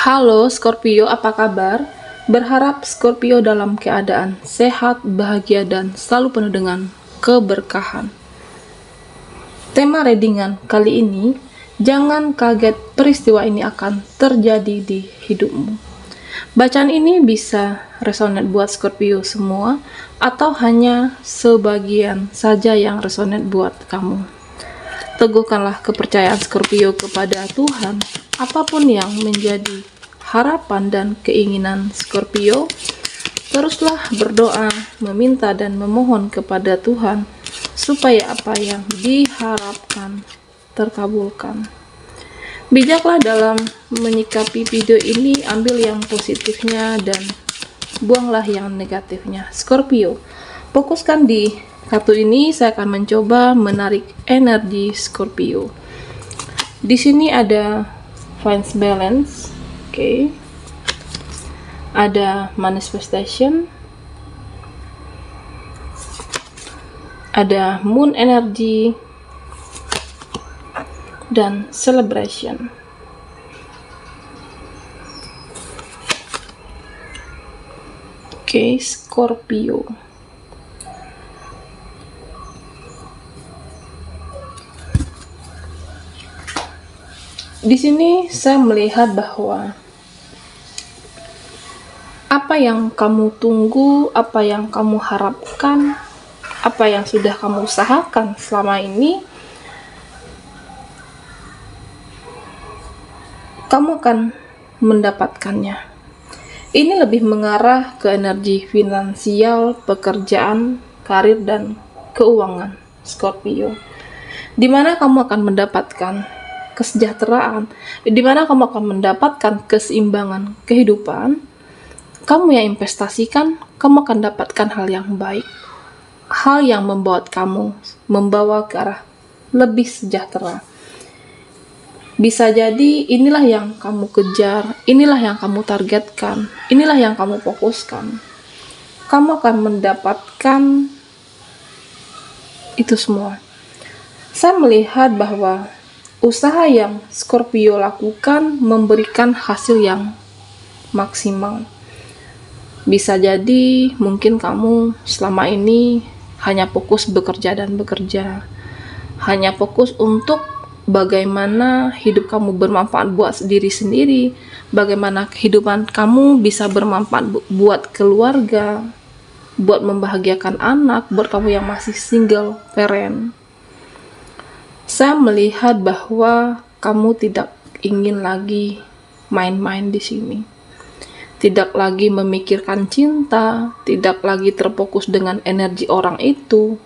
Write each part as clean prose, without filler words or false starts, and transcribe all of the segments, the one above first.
Halo Scorpio, apa kabar? Berharap Scorpio dalam keadaan sehat, bahagia, dan selalu penuh dengan keberkahan. Tema readingan kali ini, jangan kaget peristiwa ini akan terjadi di hidupmu. Bacaan ini bisa resonate buat Scorpio semua, atau hanya sebagian saja yang resonate buat kamu. Teguhkanlah kepercayaan Scorpio kepada Tuhan, apapun yang menjadi harapan dan keinginan Scorpio. Teruslah berdoa, meminta dan memohon kepada Tuhan supaya apa yang diharapkan terkabulkan. Bijaklah dalam menyikapi video ini, ambil yang positifnya dan buanglah yang negatifnya. Scorpio, fokuskan di kartu ini. Saya akan mencoba menarik energi Scorpio. Di sini ada Finance Balance, oke. Ada Manifestation, ada Moon Energy, dan Celebration. Oke, Scorpio. Di sini saya melihat bahwa apa yang kamu tunggu, apa yang kamu harapkan, apa yang sudah kamu usahakan selama ini, kamu akan mendapatkannya. Ini lebih mengarah ke energi finansial, pekerjaan, karir, dan keuangan Scorpio, di mana kamu akan mendapatkan kesejahteraan, di mana kamu akan mendapatkan keseimbangan kehidupan. Kamu yang investasikan, kamu akan dapatkan hal yang baik, hal yang membawa ke arah lebih sejahtera. Bisa jadi inilah yang kamu kejar, inilah yang kamu targetkan, inilah yang kamu fokuskan. Kamu akan mendapatkan itu semua. Saya melihat bahwa usaha yang Scorpio lakukan memberikan hasil yang maksimal. Bisa jadi mungkin kamu selama ini hanya fokus bekerja dan bekerja, hanya fokus untuk bagaimana hidup kamu bermanfaat buat diri sendiri, bagaimana kehidupan kamu bisa bermanfaat buat keluarga, buat membahagiakan anak, buat kamu yang masih single parent. Saya melihat bahwa kamu tidak ingin lagi main-main di sini. Tidak lagi memikirkan cinta, tidak lagi terfokus dengan energi orang itu.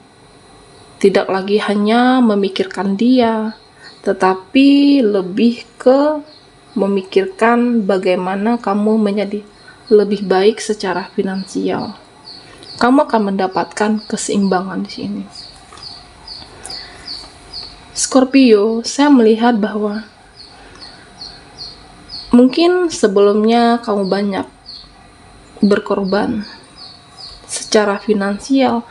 Tidak lagi hanya memikirkan dia, tetapi lebih ke memikirkan bagaimana kamu menjadi lebih baik secara finansial. Kamu akan mendapatkan keseimbangan di sini. Scorpio, saya melihat bahwa mungkin sebelumnya kamu banyak berkorban secara finansial.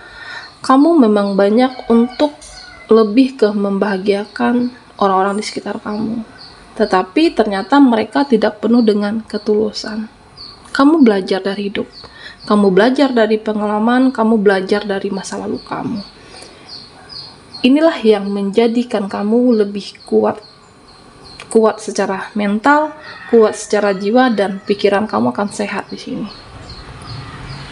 Kamu memang banyak untuk lebih ke membahagiakan orang-orang di sekitar kamu. Tetapi ternyata mereka tidak penuh dengan ketulusan. Kamu belajar dari hidup. Kamu belajar dari pengalaman, kamu belajar dari masa lalu kamu. Inilah yang menjadikan kamu lebih kuat secara mental, kuat secara jiwa, dan pikiran kamu akan sehat di sini.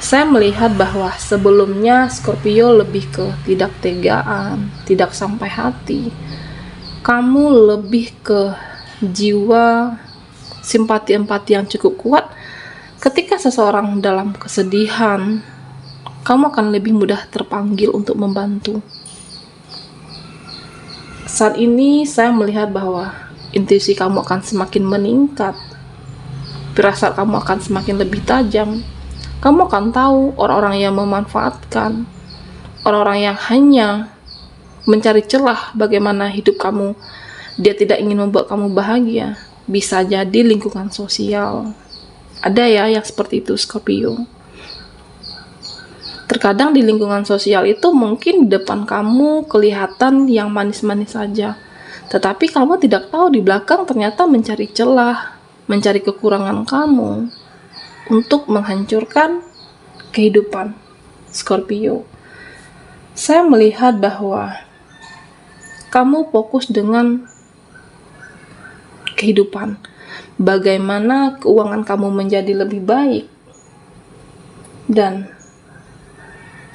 Saya melihat bahwa sebelumnya Scorpio lebih ke tidak tegaan, tidak sampai hati. Kamu lebih ke jiwa simpati empati yang cukup kuat. Ketika seseorang dalam kesedihan, kamu akan lebih mudah terpanggil untuk membantu. Saat ini saya melihat bahwa intuisi kamu akan semakin meningkat, firasat kamu akan semakin lebih tajam. Kamu akan tahu orang-orang yang memanfaatkan, orang-orang yang hanya mencari celah bagaimana hidup kamu, dia tidak ingin membuat kamu bahagia. Bisa jadi lingkungan sosial. Ada ya yang seperti itu Scorpio. Terkadang di lingkungan sosial itu mungkin di depan kamu kelihatan yang manis-manis saja, tetapi kamu tidak tahu di belakang ternyata mencari celah, mencari kekurangan kamu untuk menghancurkan kehidupan Scorpio. Saya melihat bahwa kamu fokus dengan kehidupan, bagaimana keuangan kamu menjadi lebih baik, dan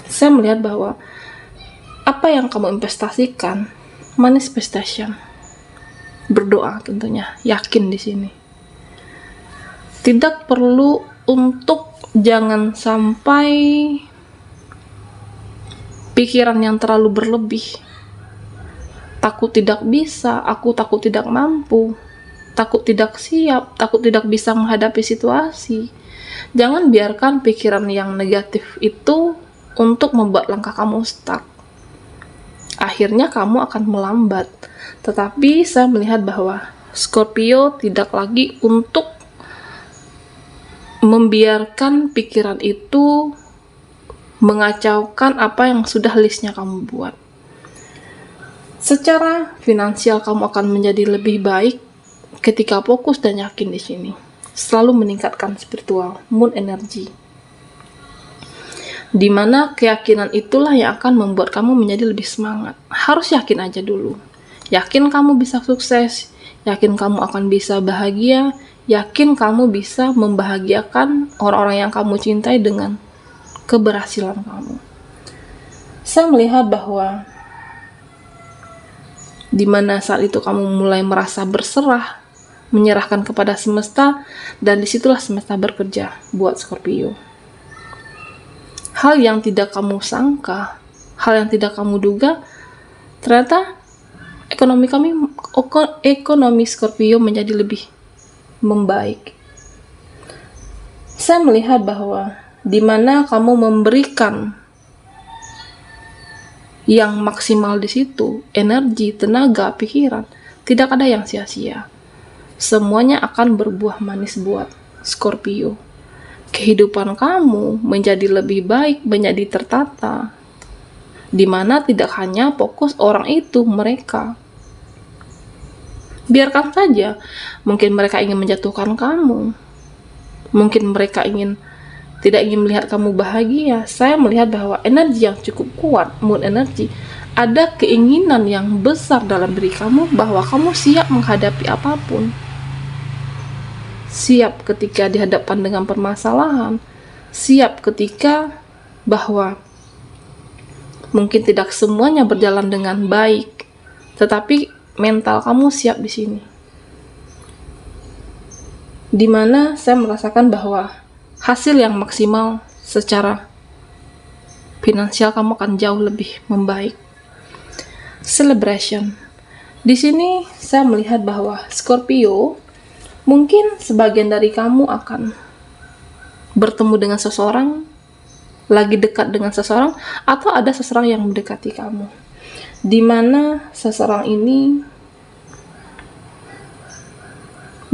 saya melihat bahwa apa yang kamu investasikan, manifestation, berdoa tentunya, yakin di sini. Tidak perlu untuk jangan sampai pikiran yang terlalu berlebih. Takut tidak bisa, aku takut tidak mampu, takut tidak siap, takut tidak bisa menghadapi situasi. Jangan biarkan pikiran yang negatif itu untuk membuat langkah kamu stuck. Akhirnya kamu akan melambat. Tetapi saya melihat bahwa Scorpio tidak lagi untuk membiarkan pikiran itu mengacaukan apa yang sudah listnya kamu buat. Secara finansial kamu akan menjadi lebih baik ketika fokus dan yakin di sini. Selalu meningkatkan spiritual, moon energy. Dimana keyakinan itulah yang akan membuat kamu menjadi lebih semangat. Harus yakin aja dulu. Yakin kamu bisa sukses, yakin kamu akan bisa bahagia, yakin kamu bisa membahagiakan orang-orang yang kamu cintai dengan keberhasilan kamu. Saya melihat bahwa dimana saat itu kamu mulai merasa berserah, menyerahkan kepada semesta, dan disitulah semesta bekerja buat Scorpio. Hal yang tidak kamu sangka, hal yang tidak kamu duga, ternyata ekonomi Scorpio menjadi lebih membaik. Saya melihat bahwa di mana kamu memberikan yang maksimal di situ, energi, tenaga, pikiran, tidak ada yang sia-sia. Semuanya akan berbuah manis buat Scorpio. Kehidupan kamu menjadi lebih baik, menjadi tertata, di mana tidak hanya fokus orang itu, mereka. Biarkan saja, mungkin mereka ingin menjatuhkan kamu, mungkin mereka tidak ingin melihat kamu bahagia. Saya melihat bahwa energi yang cukup kuat, moon energy, ada keinginan yang besar dalam diri kamu bahwa kamu siap menghadapi apapun. Siap ketika dihadapkan dengan permasalahan, siap ketika bahwa mungkin tidak semuanya berjalan dengan baik, tetapi mental kamu siap di sini. Dimana saya merasakan bahwa hasil yang maksimal secara finansial kamu akan jauh lebih membaik. Celebration. Di sini saya melihat bahwa Scorpio, mungkin sebagian dari kamu akan bertemu dengan seseorang, lagi dekat dengan seseorang, atau ada seseorang yang mendekati kamu. Di mana seseorang ini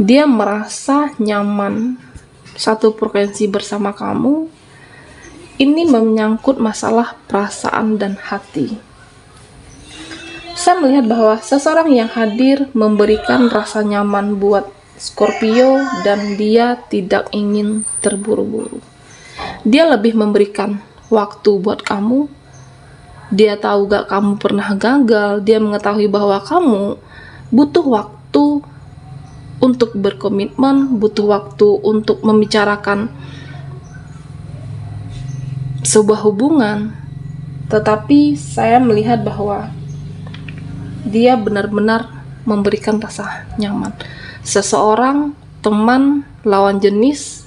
dia merasa nyaman satu frekuensi bersama kamu. Ini menyangkut masalah perasaan dan hati. Saya melihat bahwa seseorang yang hadir memberikan rasa nyaman buat Scorpio, dan dia tidak ingin terburu-buru. Dia lebih memberikan waktu buat kamu. Dia tahu gak kamu pernah gagal. Dia mengetahui bahwa kamu butuh waktu untuk berkomitmen, butuh waktu untuk membicarakan sebuah hubungan. Tetapi saya melihat bahwa dia benar-benar memberikan rasa nyaman. Seseorang, teman, lawan jenis,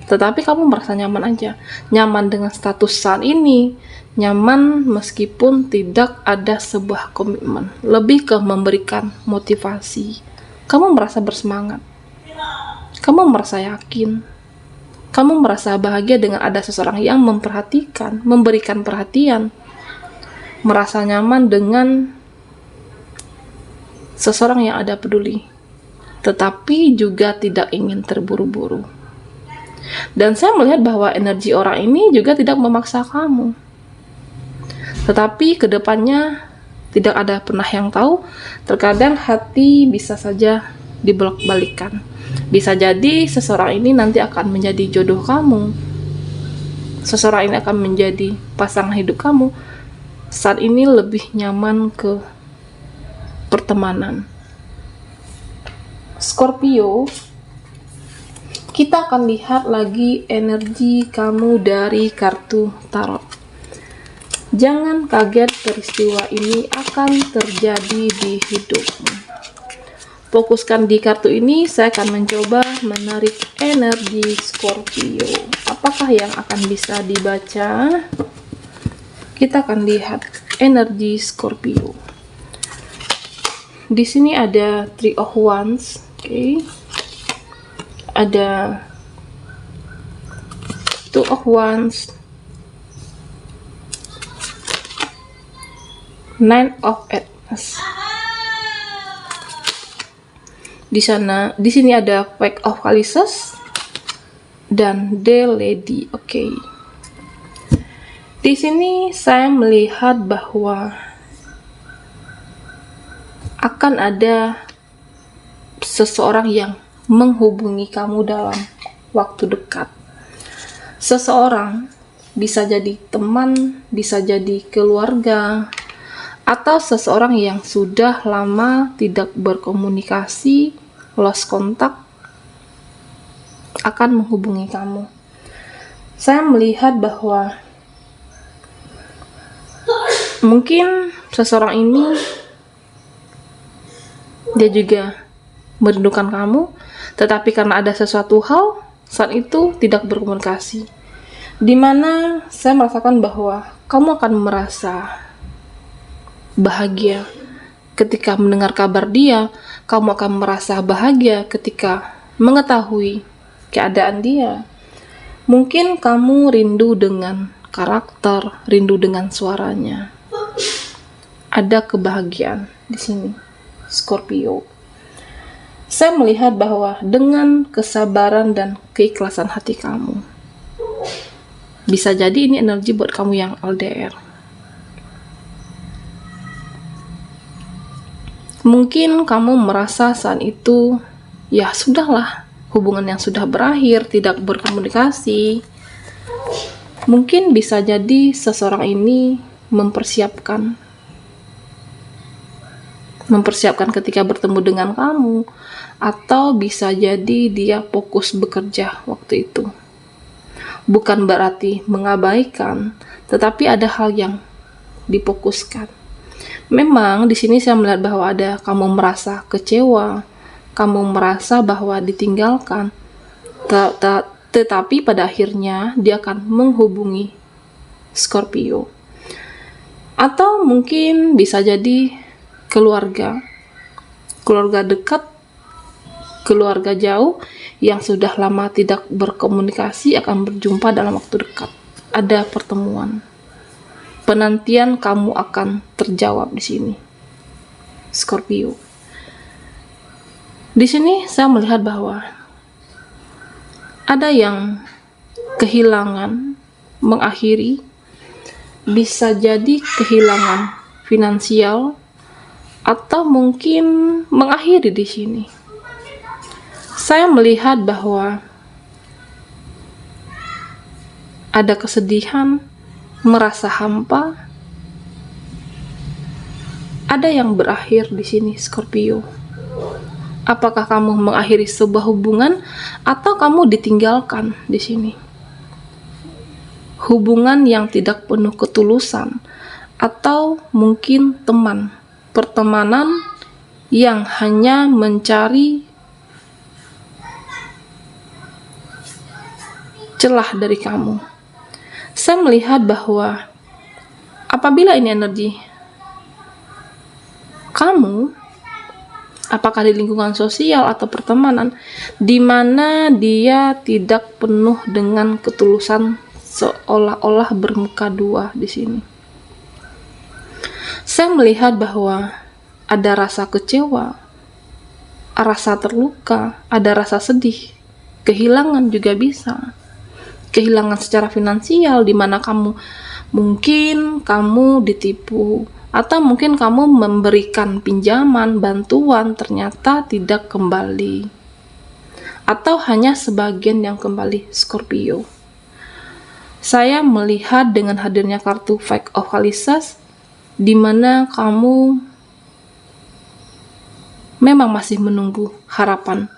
tetapi kamu merasa nyaman aja. Nyaman dengan status saat ini, nyaman meskipun tidak ada sebuah komitmen. Lebih ke memberikan motivasi. Kamu merasa bersemangat. Kamu merasa yakin. Kamu merasa bahagia dengan ada seseorang yang memperhatikan, memberikan perhatian. Merasa nyaman dengan seseorang yang ada peduli, tetapi juga tidak ingin terburu-buru. Dan saya melihat bahwa energi orang ini juga tidak memaksa kamu. Tetapi kedepannya tidak ada pernah yang tahu. Terkadang hati bisa saja dibolak-balikan. Bisa jadi seseorang ini nanti akan menjadi jodoh kamu, seseorang ini akan menjadi pasangan hidup kamu. Saat ini lebih nyaman ke pertemanan. Scorpio, kita akan lihat lagi energi kamu dari kartu tarot. Jangan kaget, peristiwa ini akan terjadi di hidupmu. Fokuskan di kartu ini, saya akan mencoba menarik energi Scorpio. Apakah yang akan bisa dibaca? Kita akan lihat energi Scorpio. Di sini ada Three of Wands, oke. Ada Two of Wands, Nine of Pentacles. Di sini ada Page of Chalices dan The Lady, oke. Di sini saya melihat bahwa akan ada seseorang yang menghubungi kamu dalam waktu dekat. Seseorang bisa jadi teman, bisa jadi keluarga, atau seseorang yang sudah lama tidak berkomunikasi, lost contact, akan menghubungi kamu. Saya melihat bahwa mungkin seseorang ini dia juga merindukan kamu, tetapi karena ada sesuatu hal saat itu tidak berkomunikasi, dimana saya merasakan bahwa kamu akan merasa bahagia ketika mendengar kabar dia, kamu akan merasa bahagia ketika mengetahui keadaan dia. Mungkin kamu rindu dengan karakter, rindu dengan suaranya. Ada kebahagiaan di sini, Scorpio. Saya melihat bahwa dengan kesabaran dan keikhlasan hati kamu, bisa jadi ini energi buat kamu yang LDR. Mungkin kamu merasa saat itu, ya sudahlah, hubungan yang sudah berakhir, tidak berkomunikasi. Mungkin bisa jadi seseorang ini mempersiapkan ketika bertemu dengan kamu, atau bisa jadi dia fokus bekerja waktu itu. Bukan berarti mengabaikan, tetapi ada hal yang difokuskan. Memang di sini saya melihat bahwa ada kamu merasa kecewa, kamu merasa bahwa ditinggalkan, tetapi pada akhirnya dia akan menghubungi Scorpio. Atau mungkin bisa jadi keluarga dekat, keluarga jauh yang sudah lama tidak berkomunikasi akan berjumpa dalam waktu dekat. Ada pertemuan. Penantian kamu akan terjawab di sini, Scorpio. Di sini saya melihat bahwa ada yang kehilangan, mengakhiri, bisa jadi kehilangan finansial, atau mungkin mengakhiri di sini. Saya melihat bahwa ada kesedihan, merasa hampa, ada yang berakhir di sini, Scorpio. Apakah kamu mengakhiri sebuah hubungan atau kamu ditinggalkan di sini? Hubungan yang tidak penuh ketulusan, atau mungkin pertemanan yang hanya mencari celah dari kamu. Saya melihat bahwa apabila ini energi kamu, apakah di lingkungan sosial atau pertemanan, di mana dia tidak penuh dengan ketulusan, seolah-olah bermuka dua di sini. Saya melihat bahwa ada rasa kecewa, rasa terluka, ada rasa sedih, kehilangan juga bisa. Kehilangan secara finansial, di mana kamu mungkin ditipu Atau mungkin kamu memberikan pinjaman, bantuan, ternyata tidak kembali. Atau hanya sebagian yang kembali, Scorpio. Saya melihat dengan hadirnya kartu Five of Chalices, di mana kamu memang masih menunggu harapan.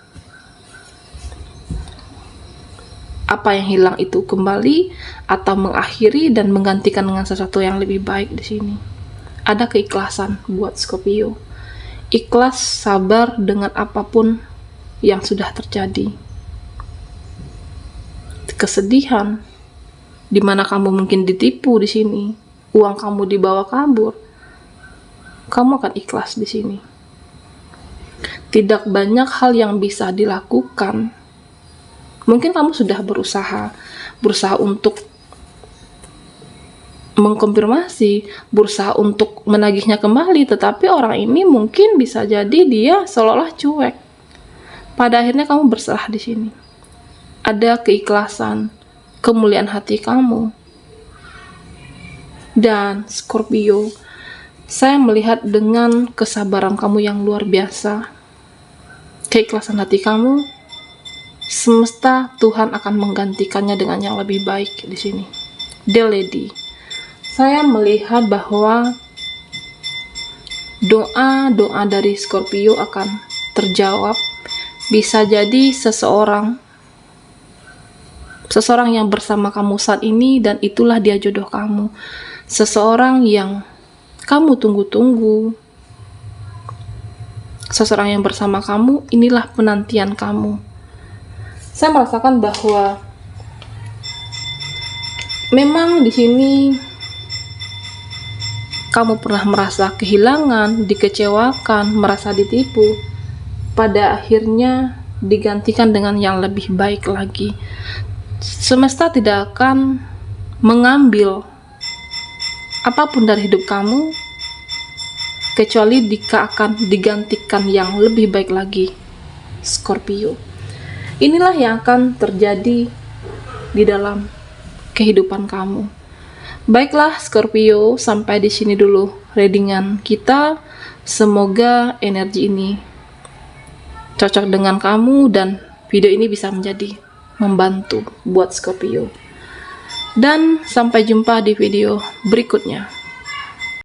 Apa yang hilang itu kembali atau mengakhiri dan menggantikan dengan sesuatu yang lebih baik di sini. Ada keikhlasan buat Scorpio. Ikhlas, sabar dengan apapun yang sudah terjadi. Kesedihan, di mana kamu mungkin ditipu di sini, uang kamu dibawa kabur, kamu akan ikhlas di sini. Tidak banyak hal yang bisa dilakukan. Mungkin kamu sudah berusaha untuk mengkonfirmasi, berusaha untuk menagihnya kembali, tetapi orang ini mungkin bisa jadi dia seolah-olah cuek. Pada akhirnya kamu berserah di sini. Ada keikhlasan, kemuliaan hati kamu. Dan Scorpio, saya melihat dengan kesabaran kamu yang luar biasa, keikhlasan hati kamu, semesta Tuhan akan menggantikannya dengan yang lebih baik di sini. The Lady. Saya melihat bahwa doa-doa dari Scorpio akan terjawab. Bisa jadi seseorang yang bersama kamu saat ini, dan itulah dia jodoh kamu. Seseorang yang kamu tunggu-tunggu. Seseorang yang bersama kamu, inilah penantian kamu. Saya merasakan bahwa memang di sini kamu pernah merasa kehilangan, dikecewakan, merasa ditipu. Pada akhirnya digantikan dengan yang lebih baik lagi. Semesta tidak akan mengambil apapun dari hidup kamu, kecuali jika akan digantikan yang lebih baik lagi, Scorpio. Inilah yang akan terjadi di dalam kehidupan kamu. Baiklah Scorpio, sampai di sini dulu readingan kita. Semoga energi ini cocok dengan kamu dan video ini bisa menjadi membantu buat Scorpio. Dan sampai jumpa di video berikutnya.